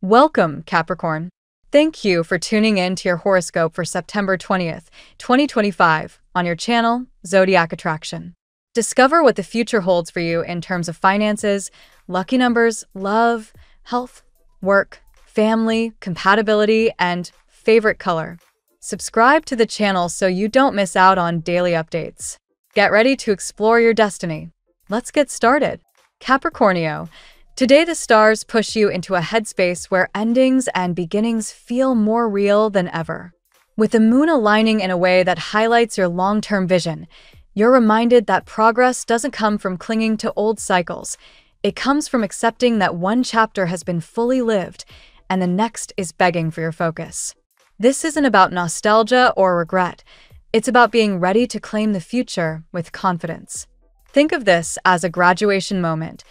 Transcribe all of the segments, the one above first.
Welcome, Capricorn. Thank you for tuning in to your horoscope for September 20th, 2025, on your channel, Zodiac Attraction. Discover what the future holds for you in terms of finances, lucky numbers, love, health, work, family, compatibility, and favorite color. Subscribe to the channel so you don't miss out on daily updates. Get ready to explore your destiny. Let's get started. Capricornio. Today the stars push you into a headspace where endings and beginnings feel more real than ever. With the moon aligning in a way that highlights your long-term vision, you're reminded that progress doesn't come from clinging to old cycles. It comes from accepting that one chapter has been fully lived and the next is begging for your focus. This isn't about nostalgia or regret. It's about being ready to claim the future with confidence. Think of this as a graduation moment.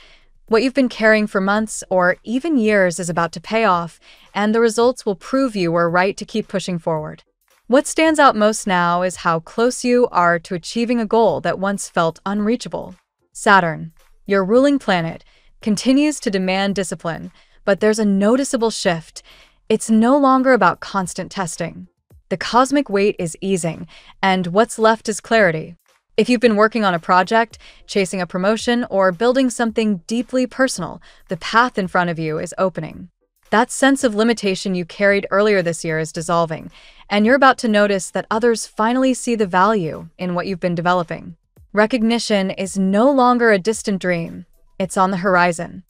What you've been carrying for months or even years is about to pay off, and the results will prove you were right to keep pushing forward. What stands out most now is how close you are to achieving a goal that once felt unreachable. Saturn, your ruling planet, continues to demand discipline, but there's a noticeable shift. It's no longer about constant testing. The cosmic weight is easing, and what's left is clarity. If you've been working on a project, chasing a promotion, or building something deeply personal, the path in front of you is opening. That sense of limitation you carried earlier this year is dissolving, and you're about to notice that others finally see the value in what you've been developing. Recognition is no longer a distant dream, it's on the horizon.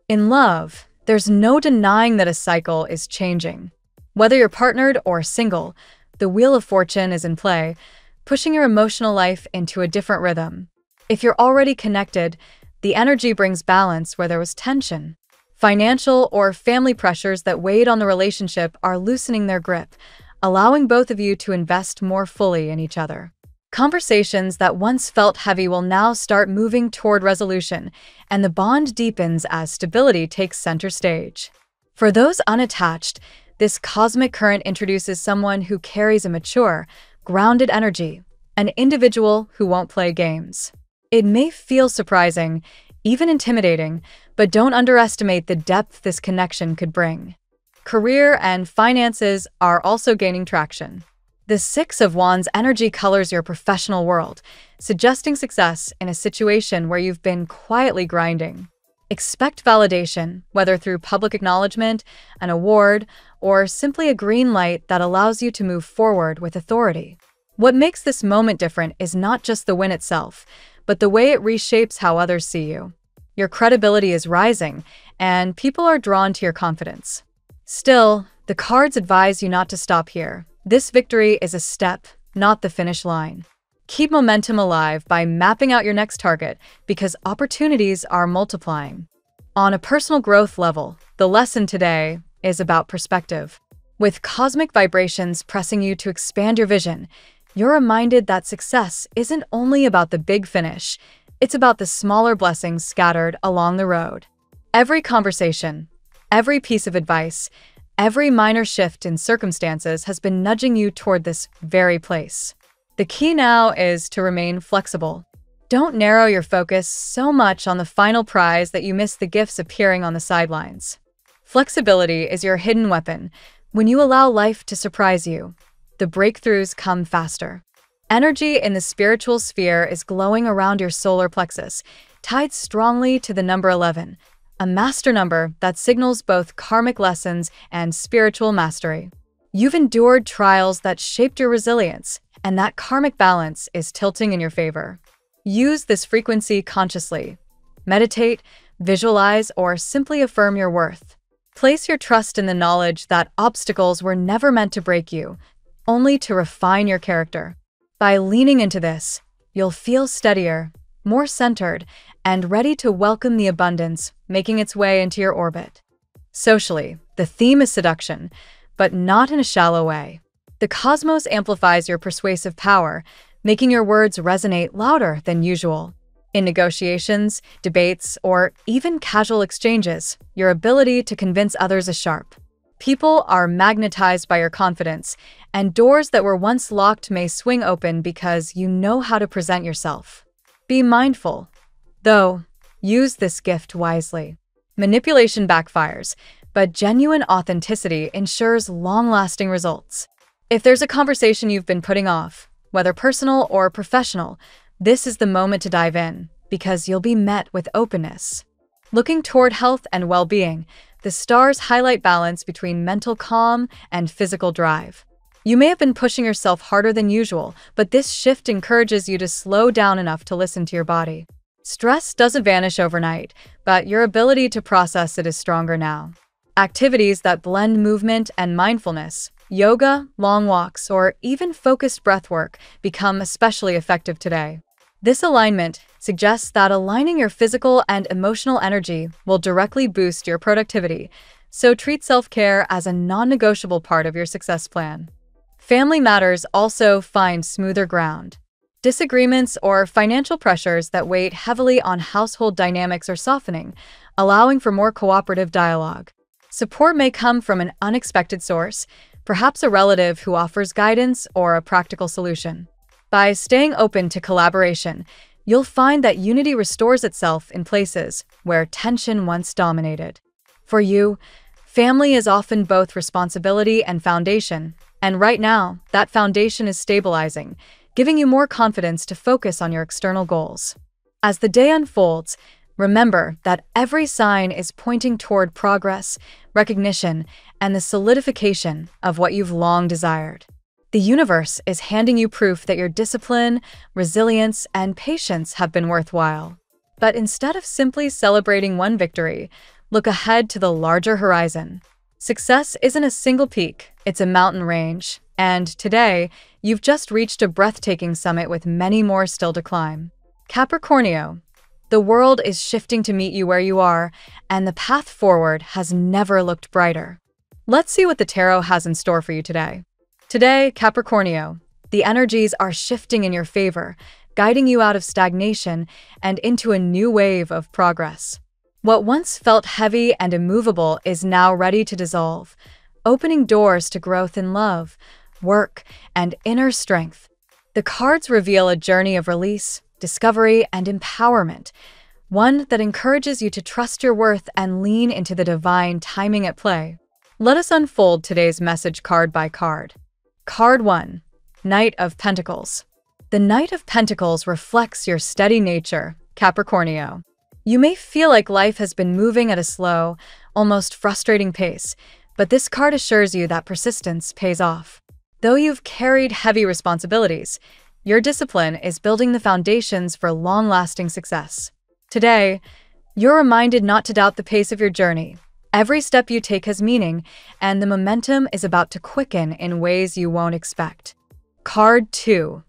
In love, there's no denying that a cycle is changing. Whether you're partnered or single, the wheel of fortune is in play, pushing your emotional life into a different rhythm. If you're already connected, the energy brings balance where there was tension. Financial or family pressures that weighed on the relationship are loosening their grip, allowing both of you to invest more fully in each other. Conversations that once felt heavy will now start moving toward resolution, and the bond deepens as stability takes center stage. For those unattached, this cosmic current introduces someone who carries a mature, grounded energy, an individual who won't play games. It may feel surprising, even intimidating, but don't underestimate the depth this connection could bring. Career and finances are also gaining traction. The Six of Wands energy colors your professional world, suggesting success in a situation where you've been quietly grinding. Expect validation, whether through public acknowledgement, an award, or simply a green light that allows you to move forward with authority. What makes this moment different is not just the win itself, but the way it reshapes how others see you. Your credibility is rising, and people are drawn to your confidence. Still, the cards advise you not to stop here. This victory is a step, not the finish line. Keep momentum alive by mapping out your next target because opportunities are multiplying. On a personal growth level, the lesson today is about perspective. With cosmic vibrations pressing you to expand your vision, you're reminded that success isn't only about the big finish, it's about the smaller blessings scattered along the road. Every conversation, every piece of advice, every minor shift in circumstances has been nudging you toward this very place. The key now is to remain flexible. Don't narrow your focus so much on the final prize that you miss the gifts appearing on the sidelines. Flexibility is your hidden weapon. When you allow life to surprise you, the breakthroughs come faster. Energy in the spiritual sphere is glowing around your solar plexus, tied strongly to the number 11, a master number that signals both karmic lessons and spiritual mastery. You've endured trials that shaped your resilience, and that karmic balance is tilting in your favor. Use this frequency consciously. Meditate, visualize, or simply affirm your worth. Place your trust in the knowledge that obstacles were never meant to break you, only to refine your character. By leaning into this, you'll feel steadier, more centered, and ready to welcome the abundance making its way into your orbit. Socially, the theme is seduction, but not in a shallow way. The cosmos amplifies your persuasive power, making your words resonate louder than usual. In negotiations, debates, or even casual exchanges, your ability to convince others is sharp. People are magnetized by your confidence, and doors that were once locked may swing open because you know how to present yourself. Be mindful, though, use this gift wisely. Manipulation backfires, but genuine authenticity ensures long-lasting results. If there's a conversation you've been putting off, whether personal or professional, this is the moment to dive in, because you'll be met with openness. Looking toward health and well-being, the stars highlight balance between mental calm and physical drive. You may have been pushing yourself harder than usual, but this shift encourages you to slow down enough to listen to your body. Stress doesn't vanish overnight, but your ability to process it is stronger now. Activities that blend movement and mindfulness, yoga, long walks, or even focused breathwork become especially effective today. This alignment suggests that aligning your physical and emotional energy will directly boost your productivity, so treat self-care as a non-negotiable part of your success plan. Family matters also find smoother ground. Disagreements or financial pressures that weighed heavily on household dynamics are softening, allowing for more cooperative dialogue. Support may come from an unexpected source, perhaps a relative who offers guidance or a practical solution. By staying open to collaboration, you'll find that unity restores itself in places where tension once dominated. For you, family is often both responsibility and foundation, and right now, that foundation is stabilizing, giving you more confidence to focus on your external goals. As the day unfolds, remember that every sign is pointing toward progress, recognition, and the solidification of what you've long desired. The universe is handing you proof that your discipline, resilience, and patience have been worthwhile. But instead of simply celebrating one victory, look ahead to the larger horizon. Success isn't a single peak, it's a mountain range, and today, you've just reached a breathtaking summit with many more still to climb. Capricornio, the world is shifting to meet you where you are, and the path forward has never looked brighter. Let's see what the tarot has in store for you today. Today, Capricornio, the energies are shifting in your favor, guiding you out of stagnation and into a new wave of progress. What once felt heavy and immovable is now ready to dissolve, opening doors to growth in love, work, and inner strength. The cards reveal a journey of release, discovery, and empowerment, one that encourages you to trust your worth and lean into the divine timing at play. Let us unfold today's message card by card. Card 1. Knight of Pentacles. The Knight of Pentacles reflects your steady nature, Capricornio. You may feel like life has been moving at a slow, almost frustrating pace, but this card assures you that persistence pays off. Though you've carried heavy responsibilities, your discipline is building the foundations for long-lasting success. Today, you're reminded not to doubt the pace of your journey. Every step you take has meaning, and the momentum is about to quicken in ways you won't expect. Card 2.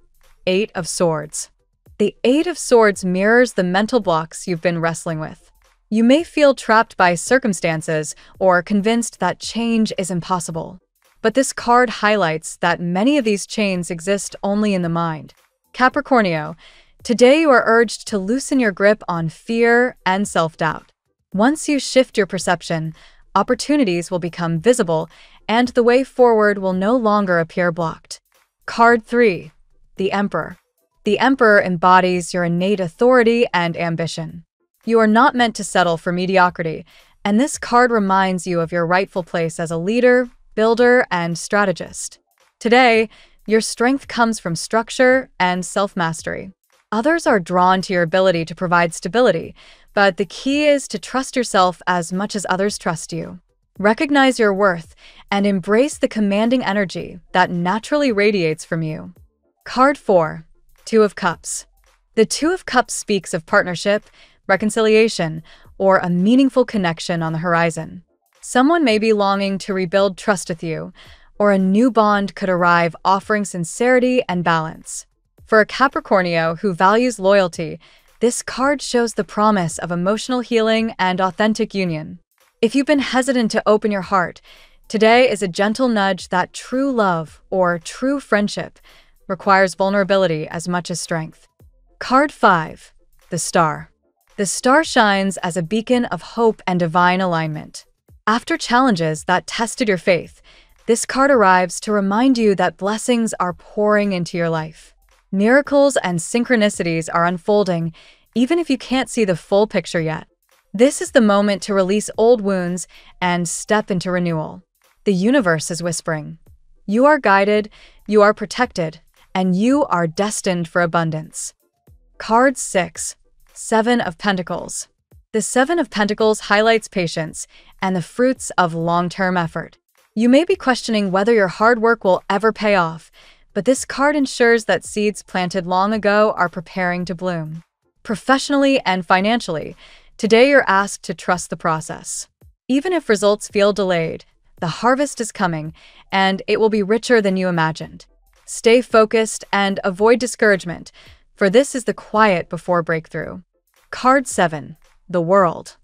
Eight of Swords. The Eight of Swords mirrors the mental blocks you've been wrestling with. You may feel trapped by circumstances or convinced that change is impossible. But this card highlights that many of these chains exist only in the mind. Capricornio, today you are urged to loosen your grip on fear and self-doubt. Once you shift your perception, opportunities will become visible and the way forward will no longer appear blocked. Card 3. The Emperor. The Emperor embodies your innate authority and ambition. You are not meant to settle for mediocrity, and this card reminds you of your rightful place as a leader, builder, and strategist. Today, your strength comes from structure and self-mastery. Others are drawn to your ability to provide stability, but the key is to trust yourself as much as others trust you. Recognize your worth and embrace the commanding energy that naturally radiates from you. Card 4. Two of Cups. The Two of Cups speaks of partnership, reconciliation, or a meaningful connection on the horizon. Someone may be longing to rebuild trust with you, or a new bond could arrive offering sincerity and balance. For a Capricornio who values loyalty, this card shows the promise of emotional healing and authentic union. If you've been hesitant to open your heart, today is a gentle nudge that true love, or true friendship, requires vulnerability as much as strength. Card 5. The Star. The Star shines as a beacon of hope and divine alignment. After challenges that tested your faith, this card arrives to remind you that blessings are pouring into your life. Miracles and synchronicities are unfolding, even if you can't see the full picture yet. This is the moment to release old wounds and step into renewal. The universe is whispering. You are guided, you are protected, and you are destined for abundance. Card 6. Seven of Pentacles. The Seven of Pentacles highlights patience and the fruits of long-term effort. You may be questioning whether your hard work will ever pay off, but this card ensures that seeds planted long ago are preparing to bloom. Professionally and financially, today you're asked to trust the process. Even if results feel delayed, the harvest is coming, and it will be richer than you imagined. Stay focused and avoid discouragement, for this is the quiet before breakthrough. Card 7. The World.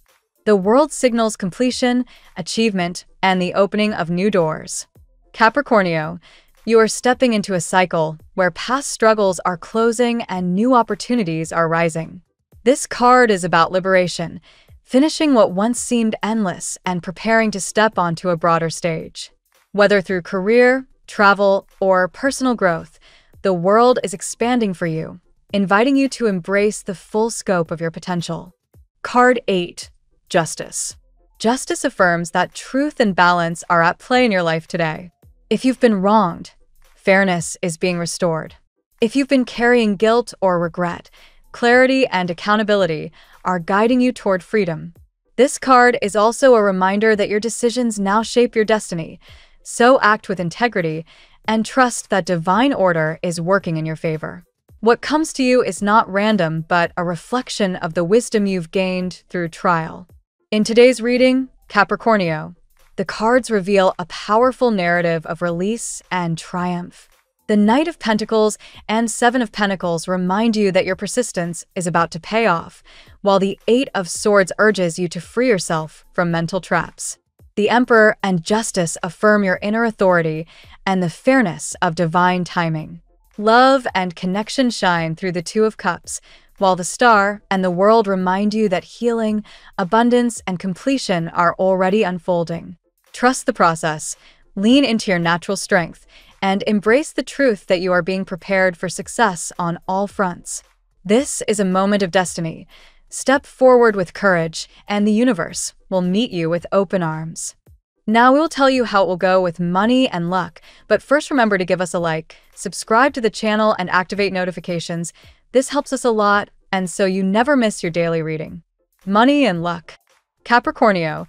The World signals completion, achievement, and the opening of new doors. Capricornio, you are stepping into a cycle where past struggles are closing and new opportunities are rising. This card is about liberation, finishing what once seemed endless and preparing to step onto a broader stage. Whether through career, travel, or personal growth, the world is expanding for you, inviting you to embrace the full scope of your potential. Card 8. Justice. Justice affirms that truth and balance are at play in your life today. If you've been wronged, fairness is being restored. If you've been carrying guilt or regret, clarity and accountability are guiding you toward freedom. This card is also a reminder that your decisions now shape your destiny, so act with integrity and trust that divine order is working in your favor. What comes to you is not random, but a reflection of the wisdom you've gained through trial. In today's reading, Capricornio, the cards reveal a powerful narrative of release and triumph. The Knight of Pentacles and Seven of Pentacles remind you that your persistence is about to pay off, while the Eight of Swords urges you to free yourself from mental traps. The Emperor and Justice affirm your inner authority and the fairness of divine timing. Love and connection shine through the Two of Cups, while the Star and the World remind you that healing, abundance, and completion are already unfolding. Trust the process, lean into your natural strength, and embrace the truth that you are being prepared for success on all fronts. This is a moment of destiny. Step forward with courage, and the universe will meet you with open arms. Now we'll tell you how it will go with money and luck, but first remember to give us a like, subscribe to the channel, and activate notifications. This helps us a lot, and so you never miss your daily reading. Money and luck. Capricornio,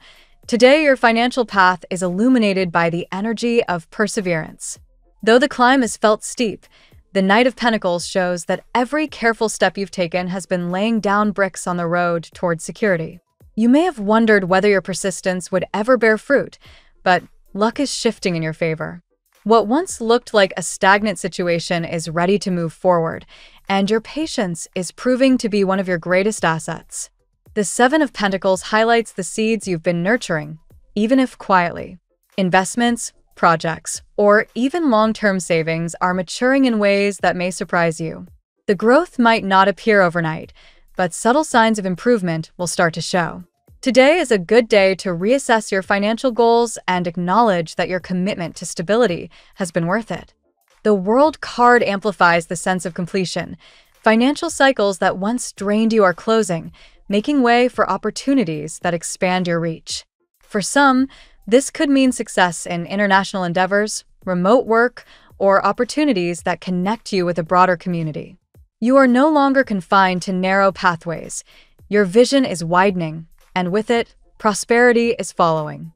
today your financial path is illuminated by the energy of perseverance. Though the climb is felt steep, the Knight of Pentacles shows that every careful step you've taken has been laying down bricks on the road towards security. You may have wondered whether your persistence would ever bear fruit, but luck is shifting in your favor. What once looked like a stagnant situation is ready to move forward, and your patience is proving to be one of your greatest assets. The Seven of Pentacles highlights the seeds you've been nurturing, even if quietly. Investments, projects, or even long-term savings are maturing in ways that may surprise you. The growth might not appear overnight, but subtle signs of improvement will start to show. Today is a good day to reassess your financial goals and acknowledge that your commitment to stability has been worth it. The World card amplifies the sense of completion. Financial cycles that once drained you are closing, making way for opportunities that expand your reach. For some, this could mean success in international endeavors, remote work, or opportunities that connect you with a broader community. You are no longer confined to narrow pathways. Your vision is widening, and with it, prosperity is following.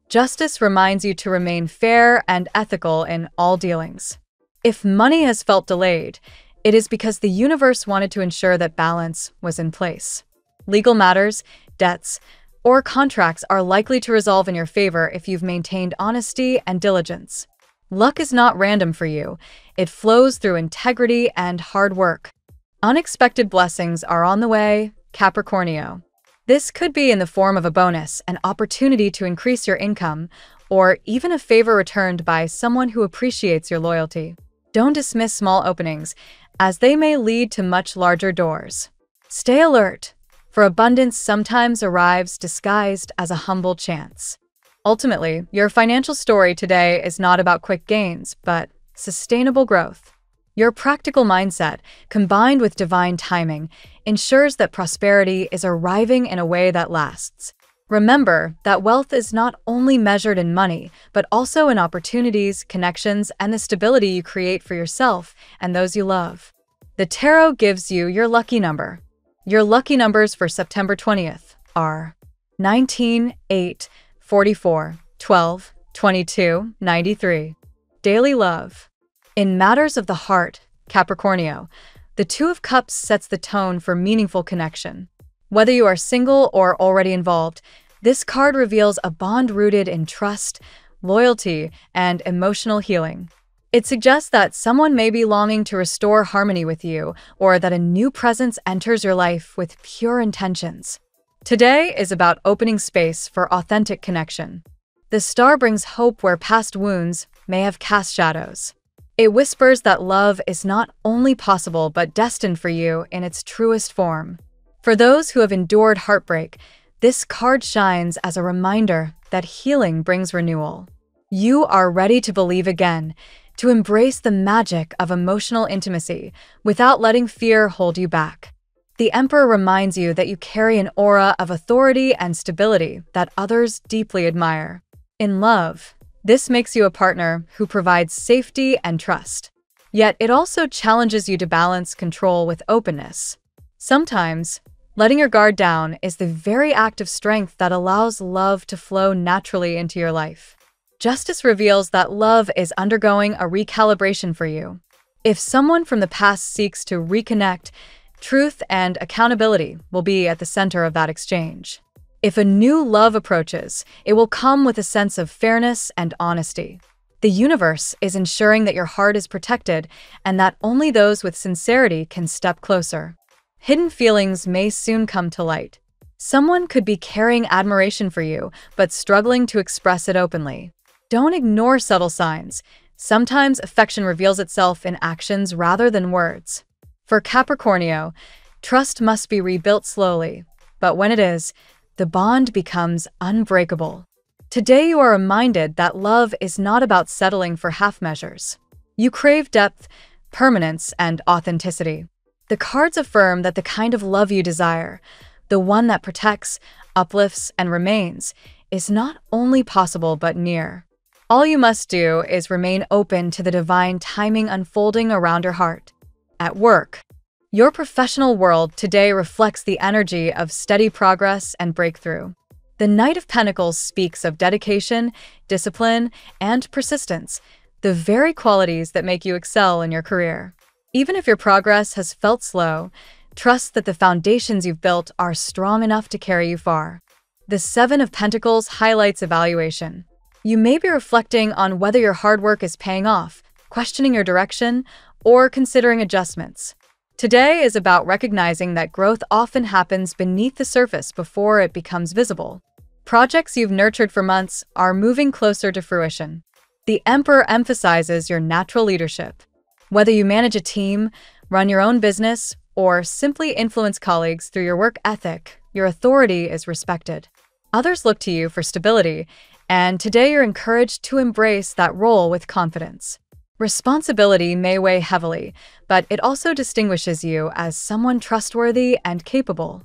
Justice reminds you to remain fair and ethical in all dealings. If money has felt delayed, it is because the universe wanted to ensure that balance was in place. Legal matters, debts, or contracts are likely to resolve in your favor if you've maintained honesty and diligence. Luck is not random for you. It flows through integrity and hard work. Unexpected blessings are on the way, Capricornio. This could be in the form of a bonus, an opportunity to increase your income, or even a favor returned by someone who appreciates your loyalty. Don't dismiss small openings, as they may lead to much larger doors. Stay alert, for abundance sometimes arrives disguised as a humble chance. Ultimately, your financial story today is not about quick gains, but sustainable growth. Your practical mindset, combined with divine timing, ensures that prosperity is arriving in a way that lasts. Remember that wealth is not only measured in money, but also in opportunities, connections, and the stability you create for yourself and those you love. The tarot gives you your lucky number. Your lucky numbers for September 20th are 19, 8, 44, 12, 22, 93. Daily love. In matters of the heart, Capricornio, the Two of Cups sets the tone for meaningful connection. Whether you are single or already involved, this card reveals a bond rooted in trust, loyalty, and emotional healing. It suggests that someone may be longing to restore harmony with you, or that a new presence enters your life with pure intentions. Today is about opening space for authentic connection. The star brings hope where past wounds may have cast shadows. It whispers that love is not only possible but destined for you in its truest form. For those who have endured heartbreak, this card shines as a reminder that healing brings renewal. You are ready to believe again, to embrace the magic of emotional intimacy without letting fear hold you back. The Emperor reminds you that you carry an aura of authority and stability that others deeply admire. In love, this makes you a partner who provides safety and trust. Yet it also challenges you to balance control with openness. Sometimes, letting your guard down is the very act of strength that allows love to flow naturally into your life. Justice reveals that love is undergoing a recalibration for you. If someone from the past seeks to reconnect, truth and accountability will be at the center of that exchange. If a new love approaches, it will come with a sense of fairness and honesty. The universe is ensuring that your heart is protected and that only those with sincerity can step closer. Hidden feelings may soon come to light. Someone could be carrying admiration for you, but struggling to express it openly. Don't ignore subtle signs. Sometimes affection reveals itself in actions rather than words. For Capricornio, trust must be rebuilt slowly, but when it is, the bond becomes unbreakable. Today you are reminded that love is not about settling for half measures. You crave depth, permanence, and authenticity. The cards affirm that the kind of love you desire, the one that protects, uplifts, and remains, is not only possible but near. All you must do is remain open to the divine timing unfolding around your heart. At work, your professional world today reflects the energy of steady progress and breakthrough. The Knight of Pentacles speaks of dedication, discipline, and persistence, the very qualities that make you excel in your career. Even if your progress has felt slow, trust that the foundations you've built are strong enough to carry you far. The Seven of Pentacles highlights evaluation. You may be reflecting on whether your hard work is paying off, questioning your direction, or considering adjustments. Today is about recognizing that growth often happens beneath the surface before it becomes visible. Projects you've nurtured for months are moving closer to fruition. The Emperor emphasizes your natural leadership. Whether you manage a team, run your own business, or simply influence colleagues through your work ethic, your authority is respected. Others look to you for stability, and today you're encouraged to embrace that role with confidence. Responsibility may weigh heavily, but it also distinguishes you as someone trustworthy and capable.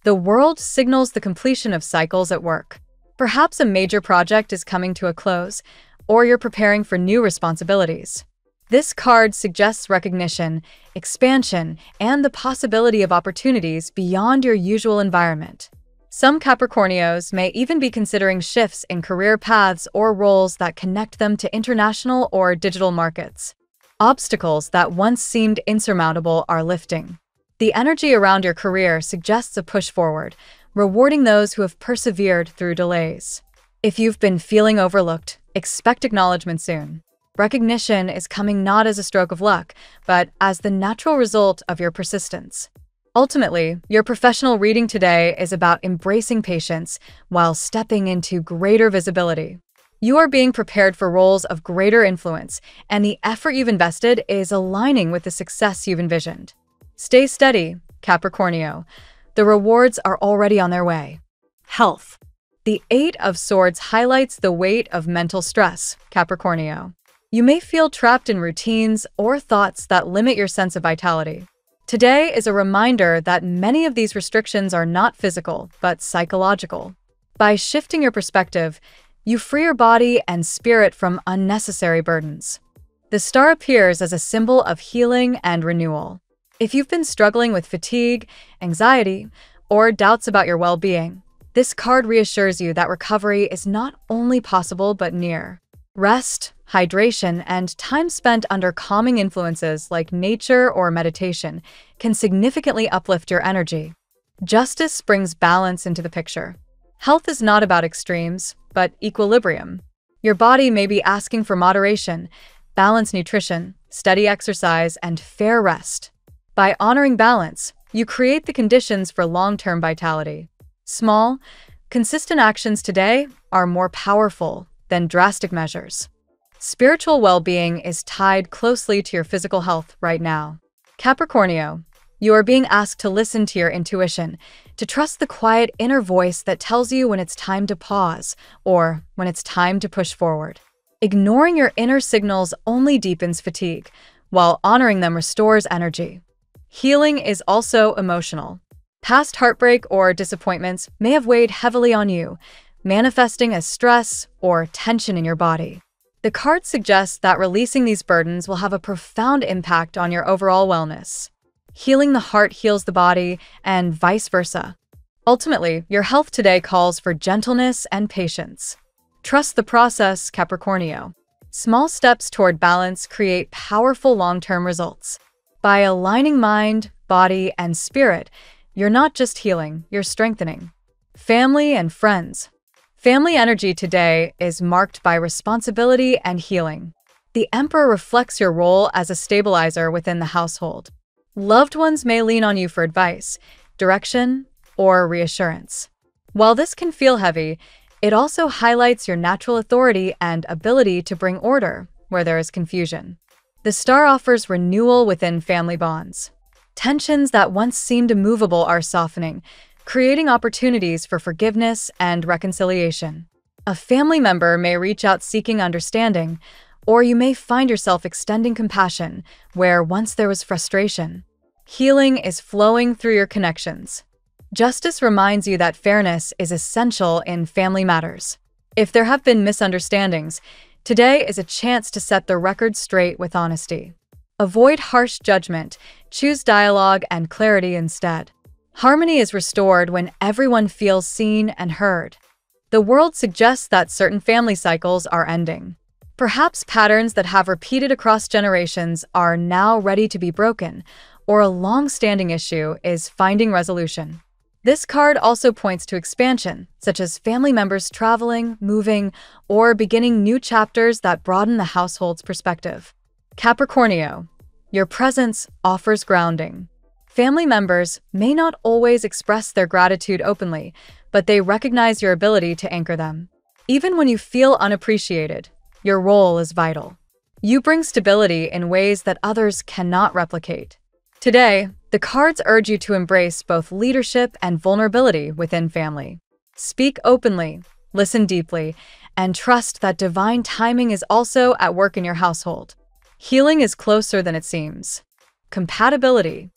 The world signals the completion of cycles at work. Perhaps a major project is coming to a close, or you're preparing for new responsibilities. This card suggests recognition, expansion, and the possibility of opportunities beyond your usual environment. Some Capricornios may even be considering shifts in career paths or roles that connect them to international or digital markets. Obstacles that once seemed insurmountable are lifting. The energy around your career suggests a push forward, rewarding those who have persevered through delays. If you've been feeling overlooked, expect acknowledgement soon. Recognition is coming not as a stroke of luck, but as the natural result of your persistence. Ultimately, your professional reading today is about embracing patience while stepping into greater visibility. You are being prepared for roles of greater influence, and the effort you've invested is aligning with the success you've envisioned. Stay steady, Capricornio. The rewards are already on their way. Health. The Eight of Swords highlights the weight of mental stress, Capricornio. You may feel trapped in routines or thoughts that limit your sense of vitality. Today is a reminder that many of these restrictions are not physical, but psychological. By shifting your perspective, you free your body and spirit from unnecessary burdens. The star appears as a symbol of healing and renewal. If you've been struggling with fatigue, anxiety, or doubts about your well-being, this card reassures you that recovery is not only possible but near. Rest, hydration, and time spent under calming influences like nature or meditation can significantly uplift your energy. Justice brings balance into the picture. Health is not about extremes, but equilibrium. Your body may be asking for moderation, balanced nutrition, steady exercise, and fair rest. By honoring balance, you create the conditions for long-term vitality. Small, consistent actions today are more powerful than drastic measures. Spiritual well-being is tied closely to your physical health right now. Capricornio, you are being asked to listen to your intuition, to trust the quiet inner voice that tells you when it's time to pause or when it's time to push forward. Ignoring your inner signals only deepens fatigue, while honoring them restores energy. Healing is also emotional. Past heartbreak or disappointments may have weighed heavily on you, manifesting as stress or tension in your body. The card suggests that releasing these burdens will have a profound impact on your overall wellness. Healing the heart heals the body, and vice versa. Ultimately, your health today calls for gentleness and patience. Trust the process, Capricornio. Small steps toward balance create powerful long-term results. By aligning mind, body, and spirit, you're not just healing, you're strengthening. Family and friends. Family energy today is marked by responsibility and healing. The Emperor reflects your role as a stabilizer within the household. Loved ones may lean on you for advice, direction, or reassurance. While this can feel heavy, it also highlights your natural authority and ability to bring order where there is confusion. The star offers renewal within family bonds. Tensions that once seemed immovable are softening, creating opportunities for forgiveness and reconciliation. A family member may reach out seeking understanding, or you may find yourself extending compassion where once there was frustration. Healing is flowing through your connections. Justice reminds you that fairness is essential in family matters. If there have been misunderstandings, today is a chance to set the record straight with honesty. Avoid harsh judgment, choose dialogue and clarity instead. Harmony is restored when everyone feels seen and heard. The world suggests that certain family cycles are ending. Perhaps patterns that have repeated across generations are now ready to be broken, or a long-standing issue is finding resolution. This card also points to expansion, such as family members traveling, moving, or beginning new chapters that broaden the household's perspective. Capricornio, your presence offers grounding. Family members may not always express their gratitude openly, but they recognize your ability to anchor them. Even when you feel unappreciated, your role is vital. You bring stability in ways that others cannot replicate. Today, the cards urge you to embrace both leadership and vulnerability within family. Speak openly, listen deeply, and trust that divine timing is also at work in your household. Healing is closer than it seems. Compatibility.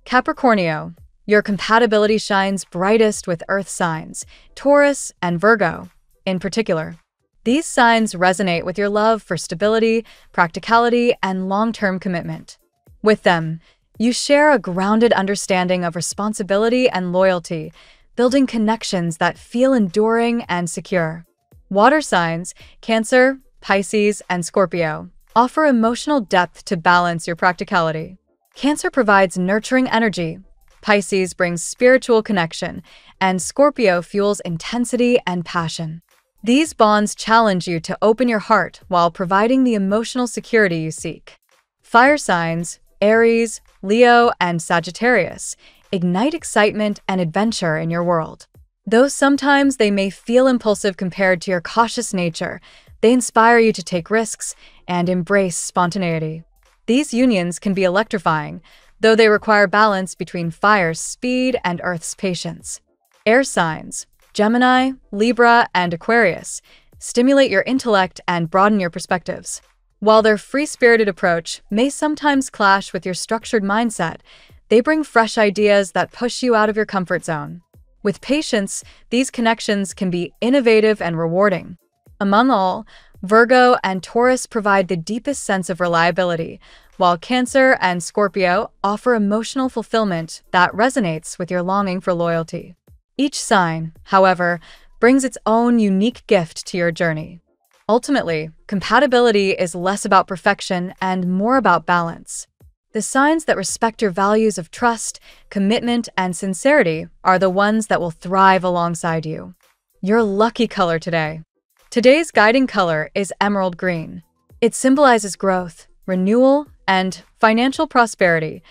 Capricornio, your compatibility shines brightest with earth signs, Taurus and Virgo, in particular. These signs resonate with your love for stability, practicality, and long-term commitment. With them, you share a grounded understanding of responsibility and loyalty, building connections that feel enduring and secure. Water signs, Cancer, Pisces, and Scorpio, offer emotional depth to balance your practicality. Cancer provides nurturing energy, Pisces brings spiritual connection, and Scorpio fuels intensity and passion. These bonds challenge you to open your heart while providing the emotional security you seek. Fire signs, Aries, Leo, and Sagittarius, ignite excitement and adventure in your world. Though sometimes they may feel impulsive compared to your cautious nature, they inspire you to take risks and embrace spontaneity. These unions can be electrifying, though they require balance between fire's speed and Earth's patience. Air signs, Gemini, Libra, and Aquarius, stimulate your intellect and broaden your perspectives. While their free-spirited approach may sometimes clash with your structured mindset, they bring fresh ideas that push you out of your comfort zone. With patience, these connections can be innovative and rewarding. Among all, Virgo and Taurus provide the deepest sense of reliability, while Cancer and Scorpio offer emotional fulfillment that resonates with your longing for loyalty. Each sign, however, brings its own unique gift to your journey. Ultimately, compatibility is less about perfection and more about balance. The signs that respect your values of trust, commitment, and sincerity are the ones that will thrive alongside you. Your lucky color today. Today's guiding color is emerald green. It symbolizes growth, renewal, and financial prosperity,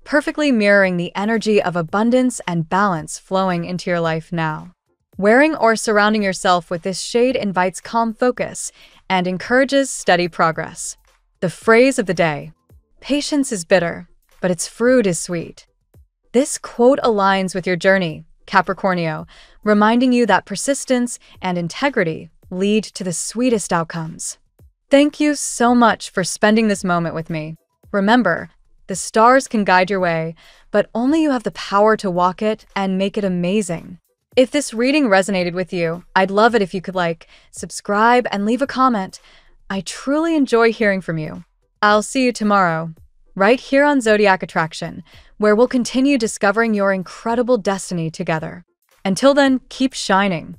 perfectly mirroring the energy of abundance and balance flowing into your life now. Wearing or surrounding yourself with this shade invites calm focus and encourages steady progress. The phrase of the day: patience is bitter, but its fruit is sweet. This quote aligns with your journey, Capricornio, reminding you that persistence and integrity lead to the sweetest outcomes. Thank you so much for spending this moment with me. Remember, the stars can guide your way, but only you have the power to walk it and make it amazing. If this reading resonated with you, I'd love it if you could subscribe, and leave a comment. I truly enjoy hearing from you. I'll see you tomorrow, right here on Zodiac Attraction, where we'll continue discovering your incredible destiny together. Until then, keep shining.